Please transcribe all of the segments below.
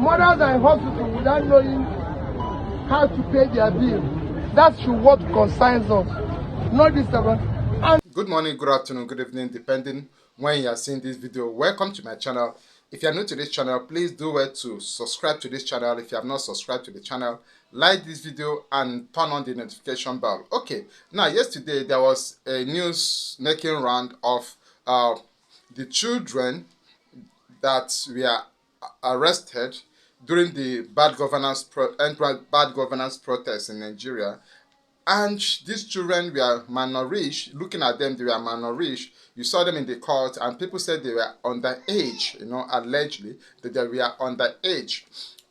Mothers are in hospital without knowing how to pay their bill. That's what concerns us. Not this about. Good morning, good afternoon, good evening, depending when you are seeing this video. Welcome to my channel. If you are new to this channel, please do well to subscribe to this channel. If you have not subscribed to the channel, like this video and turn on the notification bell. Okay, now yesterday there was a news making round of the children that were arrested during the bad governance protest in Nigeria. And these children were malnourished. Looking at them, they were malnourished. You saw them in the court, and people said they were underage, allegedly, that they were underage.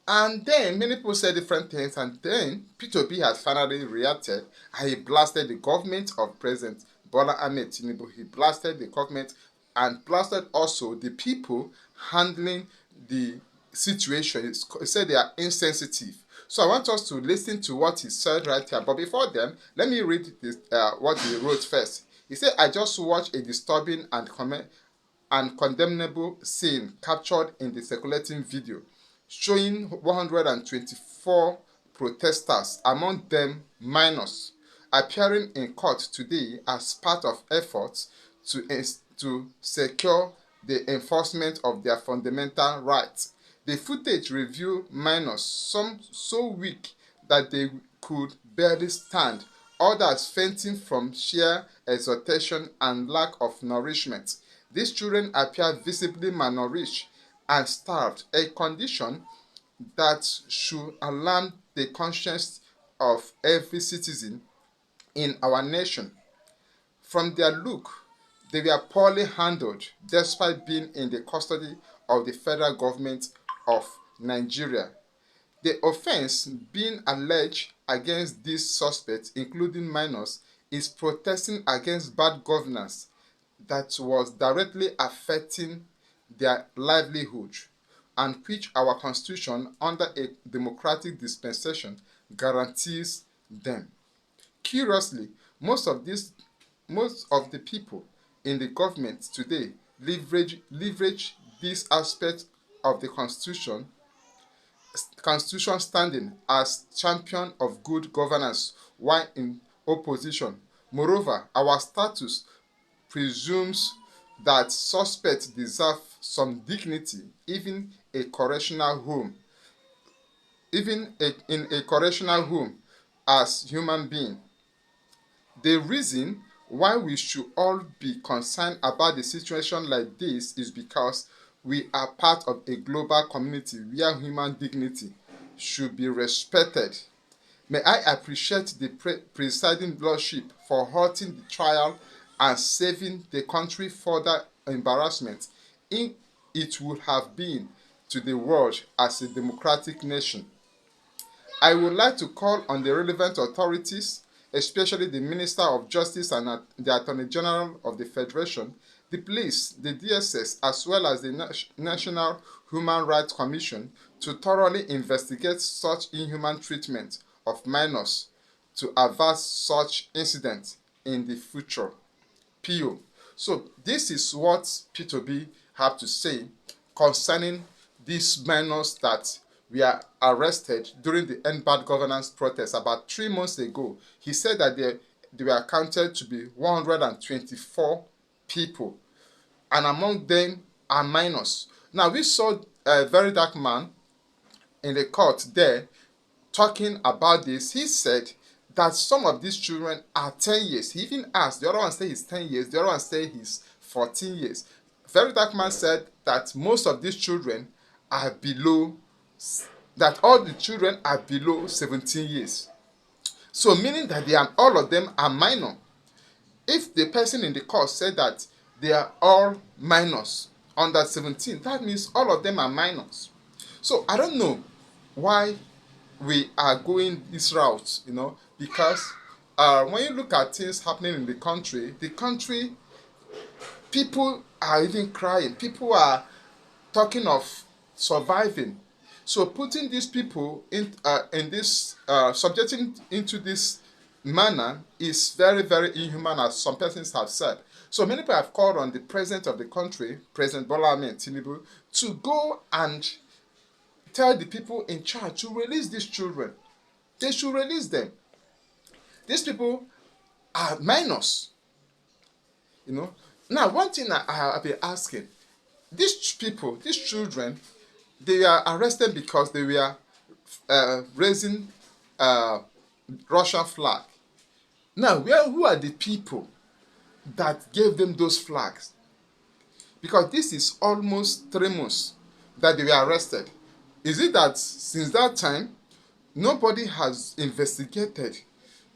And then many people said different things, and then P2B has finally reacted, and he blasted the government of President Bola Ahmed Tinubu. He blasted the government and blasted also the people handling the situation. He said they are insensitive. So I want us to listen to what he said right here. But before then, let me read this, what he wrote first. He said, I just watched a disturbing and condemnable scene captured in the circulating video, showing 124 protesters, among them minors, appearing in court today as part of efforts to secure the enforcement of their fundamental rights. The footage revealed minors, some so weak that they could barely stand, others fainting from sheer exhaustion and lack of nourishment. These children appear visibly malnourished and starved, a condition that should alarm the conscience of every citizen in our nation. From their look, they were poorly handled despite being in the custody of the federal government of Nigeria. The offense being alleged against these suspects, including minors, is protesting against bad governance that was directly affecting their livelihood, and which our constitution, under a democratic dispensation, guarantees them. Curiously, most of the people in the government today leverage this aspect of the constitution standing as champion of good governance while in opposition. Moreover, our status presumes that suspects deserve some dignity, even in a correctional home as human beings. The reason why we should all be concerned about the situation like this is because we are part of a global community where human dignity should be respected. May I appreciate the presiding lordship for halting the trial and saving the country further embarrassment it would have been to the world as a democratic nation. I would like to call on the relevant authorities, especially the Minister of Justice and the Attorney General of the Federation, the police, the DSS, as well as the National Human Rights Commission, to thoroughly investigate such inhuman treatment of minors to avert such incidents in the future. PO. So this is what P2B have to say concerning these minors that were arrested during the End Bad Governance protest about 3 months ago. He said that they were counted to be 124 people, and among them are minors. Now, we saw a very dark man in the court there talking about this. He said that some of these children are 10 years. He even asked, the other one said he's 10 years, the other one said he's 14 years. Very dark man said that most of these children are below, that all the children are below 17 years. So meaning that all of them are minor. If the person in the court said that they are all minors under 17, that means all of them are minors. So I don't know why we are going this route, because when you look at things happening in the country, people are even crying. People are talking of surviving. So putting these people in this, subjecting into this manner is very, very inhuman, as some persons have said. So many people have called on the president of the country, President Bola Ahmed Tinubu, to go and tell the people in charge to release these children. They should release them. These people are minors. Now, one thing I have been asking, these people, these children, they were arrested because they were raising Russian flag. Now, who are the people that gave them those flags? Because this is almost 3 months that they were arrested. Is it that since that time, nobody has investigated?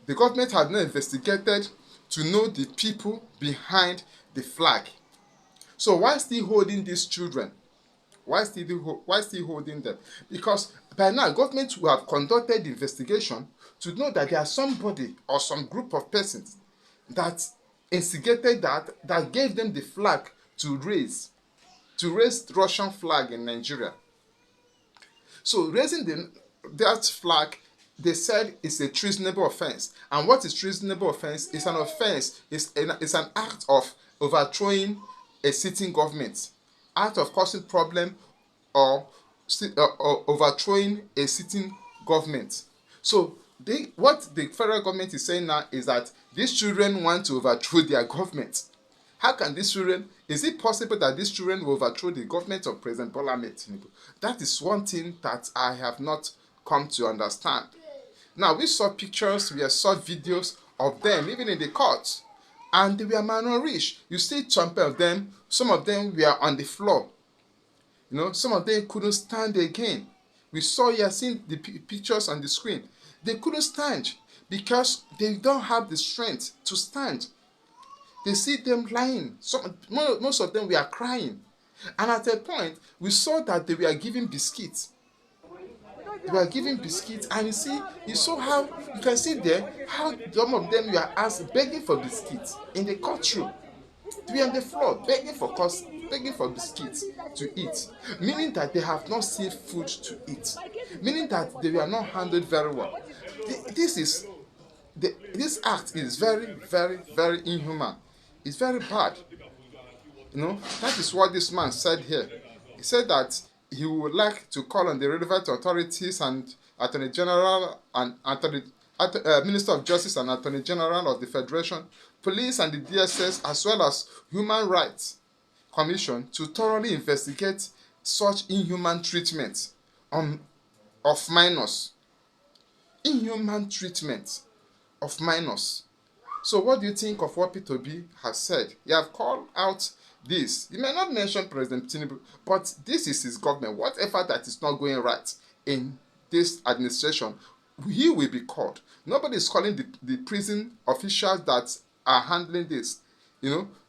The government has not investigated to know the people behind the flag. So why still holding these children? Why still holding them? Because by now, government will have conducted the investigation to know that there are somebody or some group of persons that instigated that gave them the flag to raise the Russian flag in Nigeria. So raising that flag, they said, is a treasonable offense. And what is treasonable offense? It's an offense. It's an act of overthrowing a sitting government, act of causing problem or overthrowing a sitting government. So what the federal government is saying now is that these children want to overthrow their government. How can these children, is it possible that these children will overthrow the government of President Bola Ahmed Tinubu? That is one thing that I have not come to understand. Now, we saw pictures, we saw videos of them, even in the courts, and they were malnourished. You see some of them were on the floor. Some of them couldn't stand again. We saw, you have seen the pictures on the screen. They couldn't stand because they don't have the strength to stand. They see them lying. Most of them were crying. And at a point, we saw that they were giving biscuits. They were giving biscuits, and you saw how, you can see there, how some of them were begging for biscuits in the courtroom. They were on the floor begging for biscuits to eat, meaning that they have not seen food to eat, meaning that they were not handled very well. This act is very, very, very inhuman. It's very bad. That is what this man said here. He said that he would like to call on the relevant authorities and Attorney General and Minister of Justice and Attorney General of the Federation, Police and the DSS, as well as Human Rights Commission, to thoroughly investigate such inhuman treatment of minors. Inhuman treatment of minors. So what do you think of what Peter Obi has said? He have called out this. He may not mention President Tinubu, but this is his government. Whatever that is not going right in this administration, he will be called. Nobody is calling the prison officials that are handling this.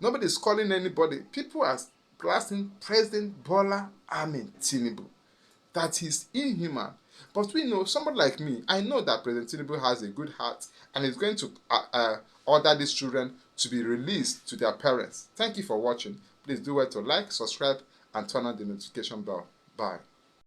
Nobody is calling anybody. People are blasting President Bola Ahmed Tinubu. That is inhuman. But we know, somebody like me, I know that President Tinubu has a good heart and is going to order these children to be released to their parents. Thank you for watching. Please do well to like, subscribe, and turn on the notification bell. Bye.